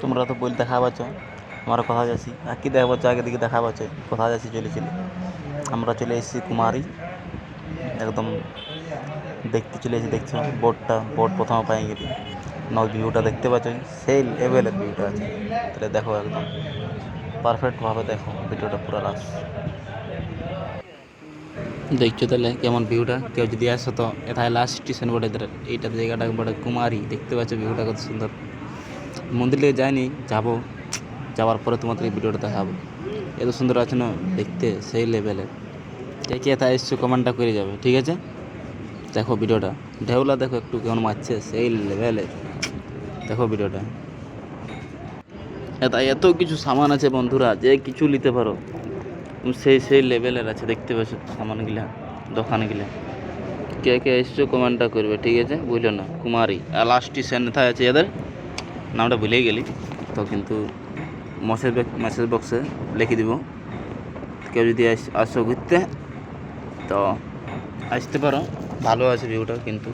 তোমরা তো বই দেখা পাচ্ছ আমরা কোথায় যাচ্ছি, আর কি দেখা পাচ্ছ আগে দিকে দেখা পাচ্ছ কোথায় যাচ্ছি চলে চলে। আমরা চলে এসেছি কুমারী, একদম দেখতে চলে এসেছি। দেখছো বোট প্রথমে পাই গেলি নয়, ভিউটা দেখতে পাচ্ছ সেই লেভেলের ভিউটা আছে। তাহলে দেখো একদম পারফেক্টভাবে দেখো ভিডিওটা পুরো লাস্ট দেখছো। তাহলে কেমন ভিউটা, কেউ যদি আসো তো এটাই লাস্ট স্টেশন বটে এইটা জায়গাটা বটে কুমারী। দেখতে পাচ্ছ ভিউটা কত সুন্দর। মন্দিরে যাইনি, যাবো, যাওয়ার পরে তোমাদের এই ভিডিওটা দেখাবো। এত সুন্দর আছে না দেখতে, সেই লেভেলের। কে কে এটা এসছো কমেন্টটা করে যাবে, ঠিক আছে? দেখো ভিডিওটা, ঢেউলা দেখো একটু কেমন মারছে, সেই লেভেলের। দেখো ভিডিওটা, এটা এত কিছু সামান আছে বন্ধুরা, যে কিছু নিতে পারো, সেই লেভেলের আছে। দেখতে পাচ্ছ সামানগুলা, দোকানগুলা। কে কে এসছো কমেন্টটা করবে, ঠিক আছে? বুঝলো না কুমারী। আর লাস্ট স্টেশন কোথায় আছে এদের নামটা ভুলেই গেলি তো, কিন্তু মেসেজ বক্সে লিখে দিব। কেউ যদি আসো ঘুরতে তো আসতে পারো, ভালো আছে ভিউটা কিন্তু।